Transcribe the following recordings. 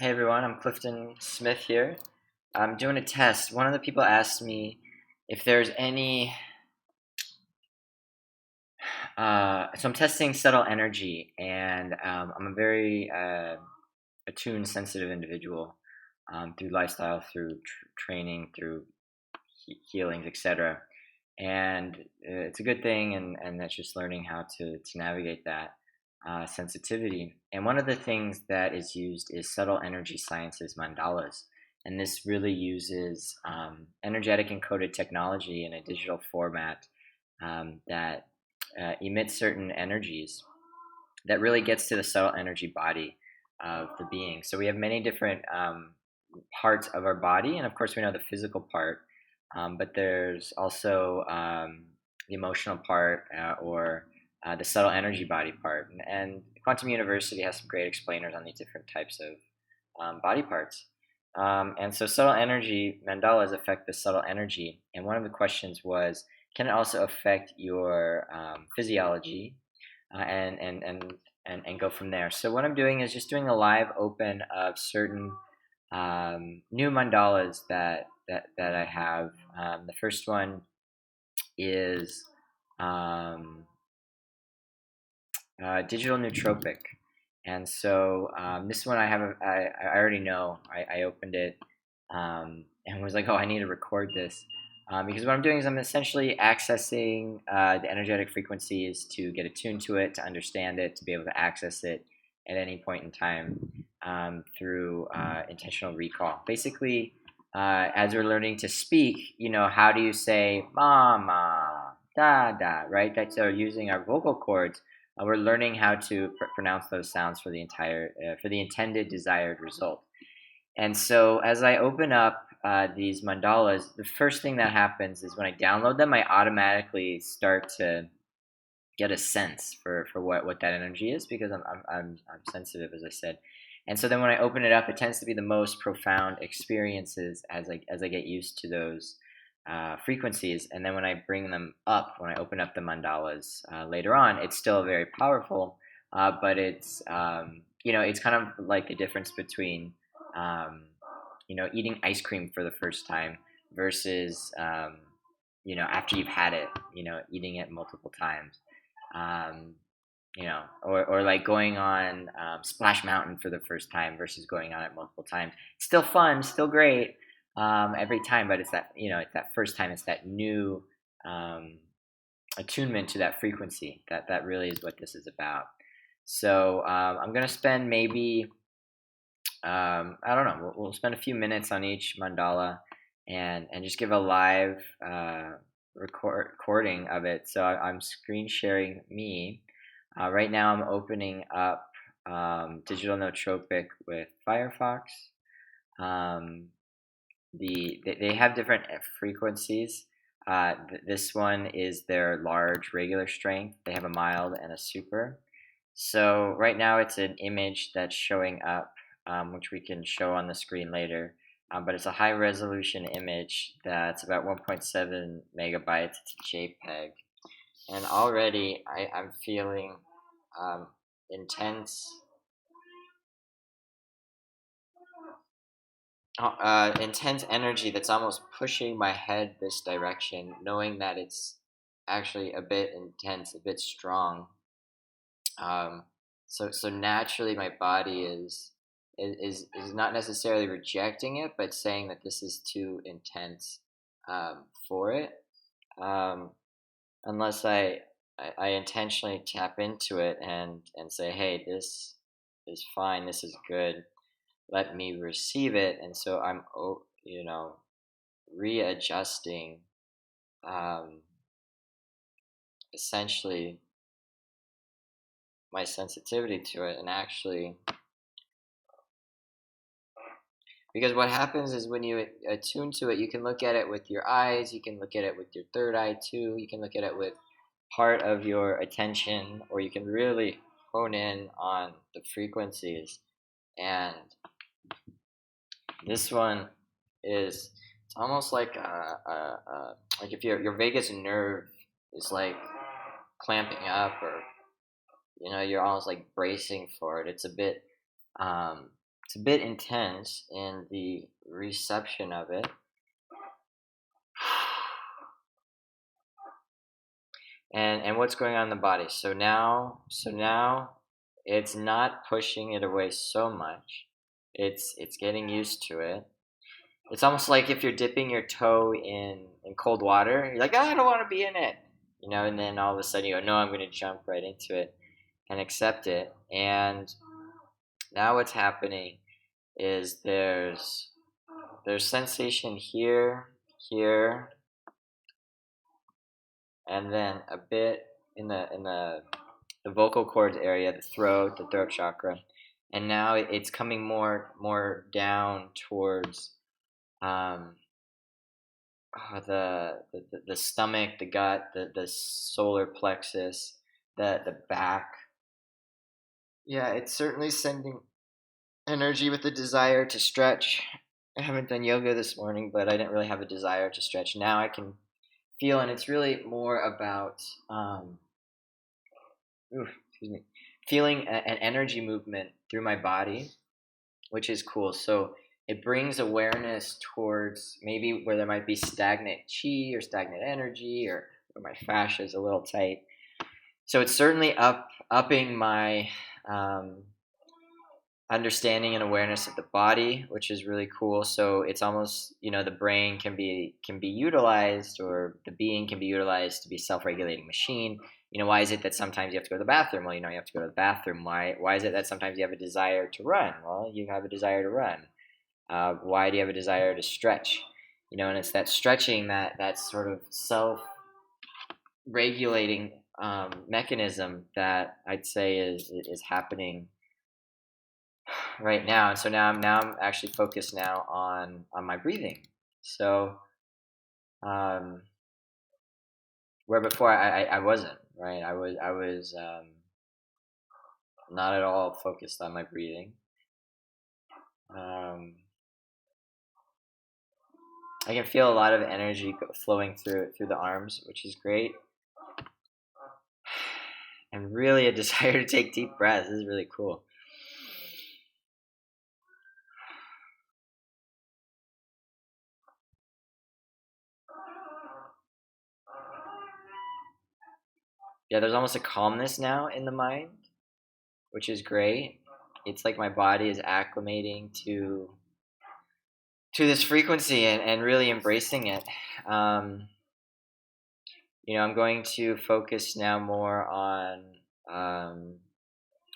Hey everyone, I'm Clifton Smith here. I'm doing a test. One of the people asked me if there's any. So I'm testing subtle energy, and I'm a very attuned, sensitive individual through lifestyle, through training, through healings, etc. And it's a good thing, and that's just learning how to navigate that sensitivity. And one of the things that is used is subtle energy sciences mandalas, and this really uses energetic encoded technology in a digital format that emits certain energies that really gets to the subtle energy body of the being. So we have many different parts of our body, and of course we know the physical part, but there's also the emotional part or the subtle energy body part. And Quantum University has some great explainers on these different types of body parts. And so subtle energy mandalas affect the subtle energy. And one of the questions was, can it also affect your physiology and go from there? So what I'm doing is just doing a live open of certain new mandalas that I have. The first one is digital nootropic, and so this one I already know. I opened it and was like, oh, I need to record this. Because what I'm doing is I'm essentially accessing the energetic frequencies to get attuned to it, to understand it, to be able to access it at any point in time through intentional recall. Basically, as we're learning to speak, how do you say mama, da da, right? That's so using our vocal cords. We're learning how to pronounce those sounds for for the intended desired result. And so as I open up these mandalas, the first thing that happens is when I download them, I automatically start to get a sense for what that energy is, because I'm sensitive, as I said. And so then when I open it up, it tends to be the most profound experiences as I get used to those frequencies. And then when I bring them up, when I open up the mandalas later on, it's still very powerful, but it's kind of like the difference between eating ice cream for the first time versus after you've had it, eating it multiple times. Um, or like going on Splash Mountain for the first time versus going on it multiple times. Still fun, still great every time, but it's that first time. It's that new attunement to that frequency. That really is what this is about. So I'm gonna spend maybe I don't know. We'll spend a few minutes on each mandala and just give a live recording of it. So I'm screen sharing me. Right now, I'm opening up Digital Nootropic with Firefox. Um, they have different frequencies. This one is their large regular strength. They have a mild and a super. So right now, it's an image that's showing up, which we can show on the screen later. But it's a high resolution image that's about 1.7 megabytes. It's a JPEG. And already I'm feeling intense intense energy that's almost pushing my head this direction, knowing that it's actually a bit intense, a bit strong. So naturally my body is not necessarily rejecting it, but saying that this is too intense for it. Um, Unless I intentionally tap into it and say, hey, this is fine, this is good, let me receive it. And so I'm readjusting um, essentially my sensitivity to it. And actually, because what happens is when you attune to it, you can look at it with your eyes, you can look at it with your third eye too, you can look at it with part of your attention, or you can really hone in on the frequencies. And this one is, it's almost like like if your vagus nerve is like clamping up, or you're almost like bracing for it. It's a bit it's a bit intense in the reception of it. And what's going on in the body. So now it's not pushing it away so much. It's getting used to it. It's almost like if you're dipping your toe in cold water, you're like, oh, I don't want to be in it, and then all of a sudden you go, no, I'm going to jump right into it and accept it. And now what's happening is there's sensation here, here, and then a bit in the vocal cords area, the throat chakra, and now it's coming more down towards um, the stomach, the gut, the solar plexus, the back. Yeah, it's certainly sending energy with the desire to stretch. I haven't done yoga this morning, but I didn't really have a desire to stretch. Now I can feel, and it's really more about excuse me, feeling an energy movement through my body, which is cool. So it brings awareness towards maybe where there might be stagnant chi or stagnant energy, or where my fascia is a little tight. So it's certainly upping my understanding and awareness of the body, which is really cool. So it's almost, the brain can be utilized, or the being can be utilized to be a self-regulating machine. Why is it that sometimes you have to go to the bathroom? Well, you have to go to the bathroom. Why is it that sometimes you have a desire to run? Well, you have a desire to run. Why do you have a desire to stretch? And it's that stretching, that sort of self-regulating mechanism that I'd say is happening right now. And so now I'm actually focused now on my breathing. So where before I wasn't, right. I was not at all focused on my breathing. I can feel a lot of energy flowing through the arms, which is great, and really a desire to take deep breaths. This is really cool. Yeah, there's almost a calmness now in the mind, which is great. It's like my body is acclimating to this frequency, and really embracing it. I'm going to focus now more on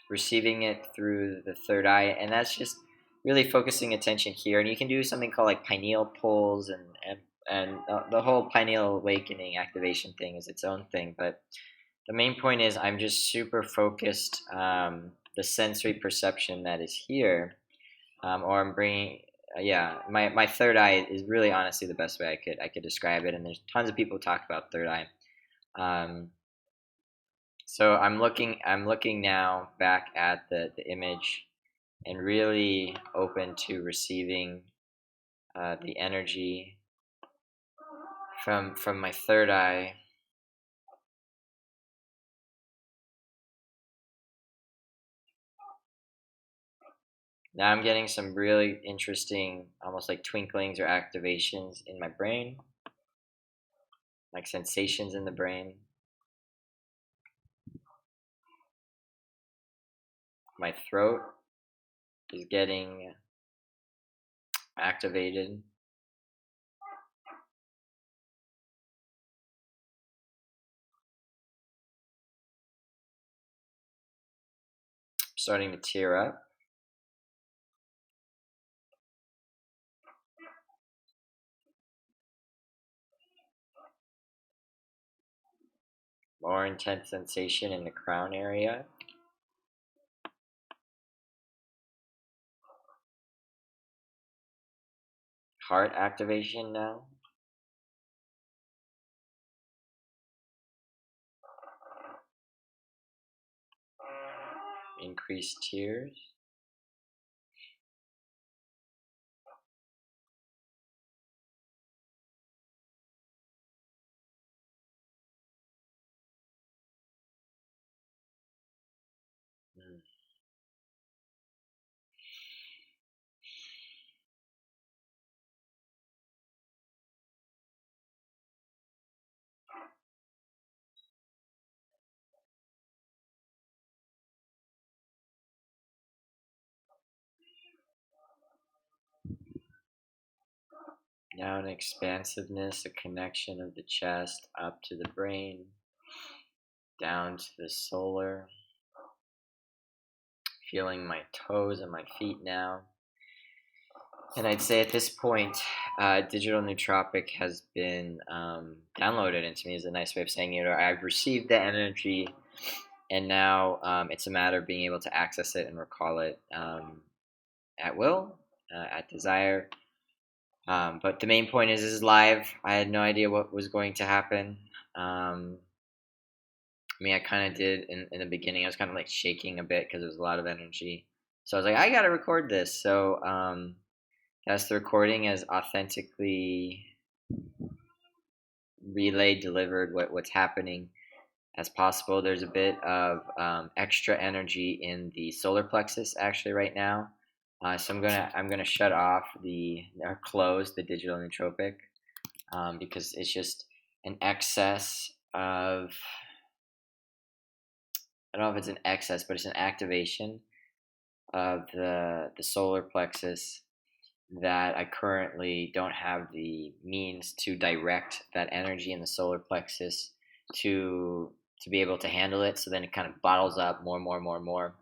receiving it through the third eye, and that's just really focusing attention here. And you can do something called like pineal pulls, and the whole pineal awakening activation thing is its own thing. But the main point is I'm just super focused, the sensory perception that is here, or I'm bringing. Yeah, my third eye is really honestly the best way I could describe it, and there's tons of people who talk about third eye. Um, so I'm looking now back at the image, and really open to receiving the energy from my third eye. Now I'm getting some really interesting, almost like twinklings or activations in my brain, like sensations in the brain. My throat is getting activated. Starting to tear up. More intense sensation in the crown area. Heart activation now. Increased tears. Mm. Now an expansiveness, a connection of the chest up to the brain, down to the solar. Feeling my toes and my feet now. And I'd say at this point, digital nootropic has been downloaded into me, is a nice way of saying it. Or I've received the energy, and now it's a matter of being able to access it and recall it at will, at desire. But the main point is, this is live. I had no idea what was going to happen. I mean, I kind of did in the beginning. I was kind of like shaking a bit because there was a lot of energy. So I was like, I got to record this. So that's the recording as authentically relayed, delivered what's happening as possible. There's a bit of extra energy in the solar plexus actually right now. So I'm gonna shut off or close the digital nootropic because it's just an excess of, I don't know if it's an excess, but it's an activation of the solar plexus that I currently don't have the means to direct that energy in the solar plexus to be able to handle it. So then it kind of bottles up more and more and more and more.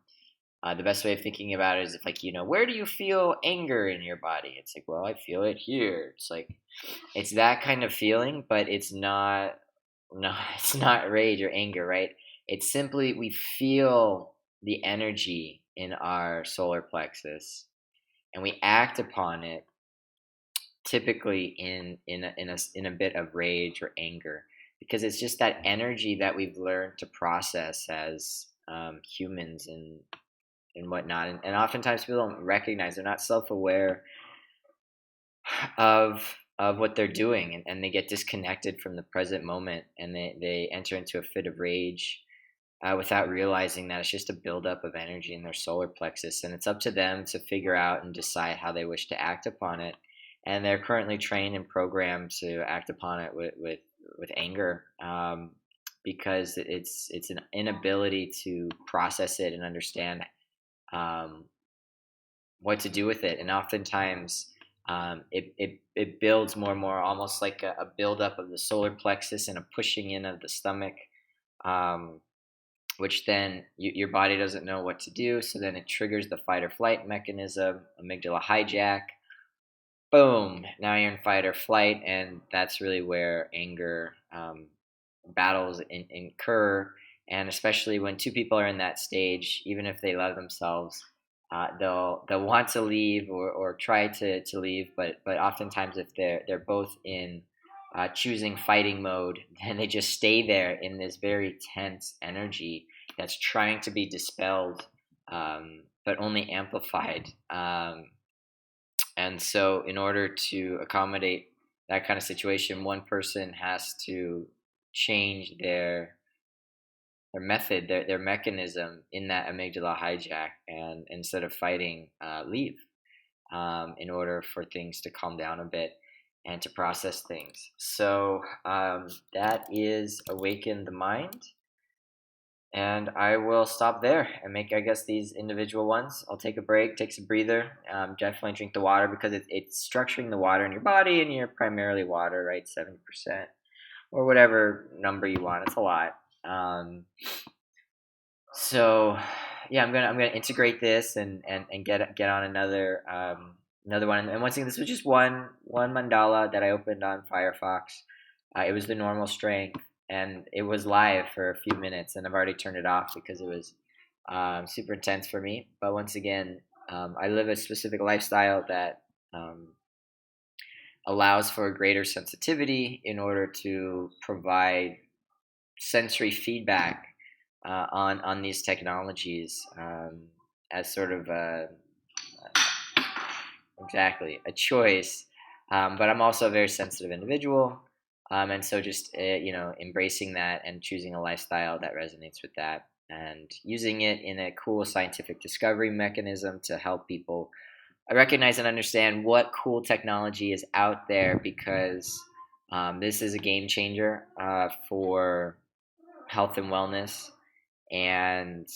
The best way of thinking about it is if, like, where do you feel anger in your body? It's like, well, I feel it here. It's like, it's that kind of feeling, but it's not, no, it's not rage or anger, right? It's simply we feel the energy in our solar plexus and we act upon it typically in a bit of rage or anger because it's just that energy that we've learned to process as humans and whatnot, and oftentimes people don't recognize, they're not self-aware of what they're doing, and they get disconnected from the present moment, and they enter into a fit of rage without realizing that it's just a buildup of energy in their solar plexus, and it's up to them to figure out and decide how they wish to act upon it. And they're currently trained and programmed to act upon it with anger, because it's an inability to process it and understand um, what to do with it. And oftentimes it builds more and more, almost like a buildup of the solar plexus and a pushing in of the stomach, um, which then your body doesn't know what to do. So then it triggers the fight or flight mechanism, amygdala hijack. Boom! Now you're in fight or flight, and that's really where anger battles incur. And especially when two people are in that stage, even if they love themselves, they'll want to leave or try to leave, but oftentimes if they're both in choosing fighting mode, then they just stay there in this very tense energy that's trying to be dispelled, but only amplified. And so, in order to accommodate that kind of situation, one person has to change their method, their mechanism in that amygdala hijack, and instead of fighting, leave, in order for things to calm down a bit and to process things. So that is Awaken the Mind. And I will stop there and make, I guess, these individual ones. I'll take a break, take some breather. Definitely drink the water because it's structuring the water in your body, and you're primarily water, right? 70% or whatever number you want. It's a lot. So yeah, I'm gonna integrate this and get on another one. And once again, this was just one mandala that I opened on Firefox. It was the normal strength, and it was live for a few minutes, and I've already turned it off because it was super intense for me. But once again, I live a specific lifestyle that allows for a greater sensitivity in order to provide sensory feedback on these technologies, as sort of exactly a choice. But I'm also a very sensitive individual, and so just embracing that and choosing a lifestyle that resonates with that, and using it in a cool scientific discovery mechanism to help people recognize and understand what cool technology is out there, because this is a game changer for health and wellness. And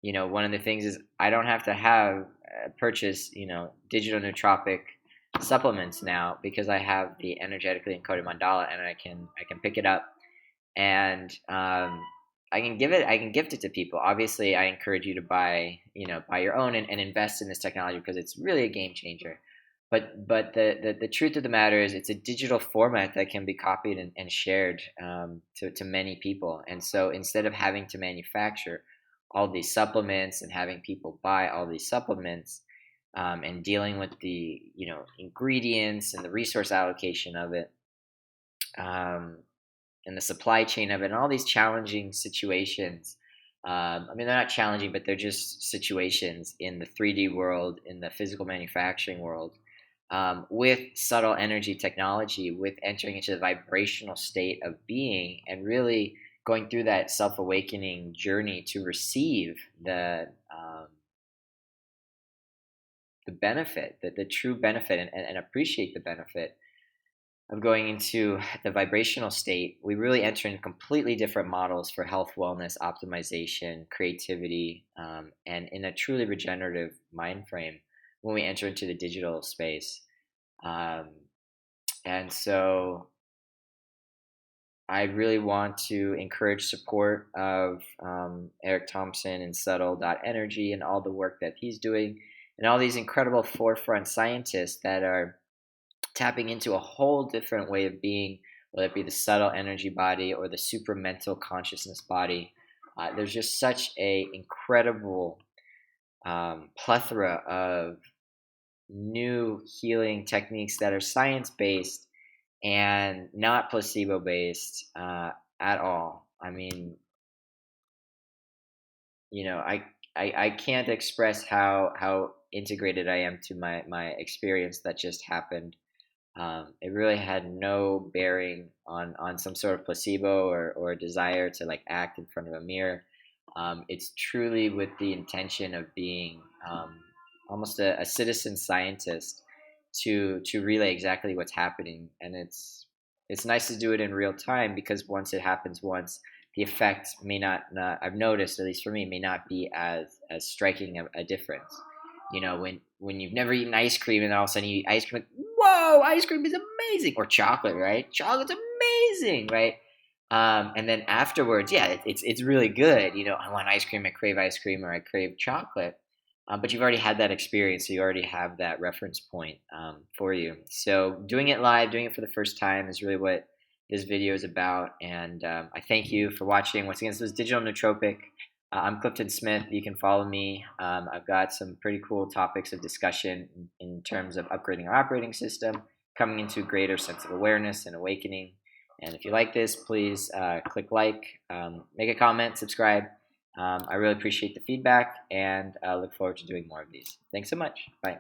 one of the things is I don't have to have purchase digital nootropic supplements now because I have the energetically encoded mandala, and I can pick it up, and I can gift it to people. Obviously, I encourage you to buy your own, and invest in this technology because it's really a game changer. But the truth of the matter is, it's a digital format that can be copied and shared, to many people. And so instead of having to manufacture all these supplements and having people buy all these supplements, and dealing with the ingredients and the resource allocation of it, um, and the supply chain of it, and all these challenging situations. I mean, they're not challenging, but they're just situations in the 3D world, in the physical manufacturing world, with subtle energy technology, with entering into the vibrational state of being, and really going through that self awakening journey to receive the benefit, the true benefit, and appreciate the benefit of going into the vibrational state. We really enter into completely different models for health, wellness, optimization, creativity, and in a truly regenerative mind frame when we enter into the digital space. Um, and so I really want to encourage support of Eric Thompson and Subtle Energy and all the work that he's doing, and all these incredible forefront scientists that are tapping into a whole different way of being, whether it be the subtle energy body or the supramental consciousness body. There's just such a incredible plethora of new healing techniques that are science based and not placebo based, at all. I mean, I can't express how integrated I am to my experience that just happened. It really had no bearing on some sort of placebo, or a desire to like act in front of a mirror. It's truly with the intention of being, almost a citizen scientist, to relay exactly what's happening. And it's nice to do it in real time, because once it happens once, the effect may not, I've noticed, at least for me, may not be as striking a difference. When you've never eaten ice cream, and all of a sudden you eat ice cream, like, whoa, ice cream is amazing. Or chocolate, right? Chocolate's amazing, right? And then afterwards, yeah, it's really good. I want ice cream, I crave ice cream, or I crave chocolate. But you've already had that experience, so you already have that reference point, for you. So doing it live, doing it for the first time, is really what this video is about. And I thank you for watching. Once again, this was Digital Nootropic. I'm Clifton Smith. You can follow me. I've got some pretty cool topics of discussion in terms of upgrading our operating system, coming into a greater sense of awareness and awakening. And if you like this, please click like, make a comment, subscribe. I really appreciate the feedback, and look forward to doing more of these. Thanks so much. Bye.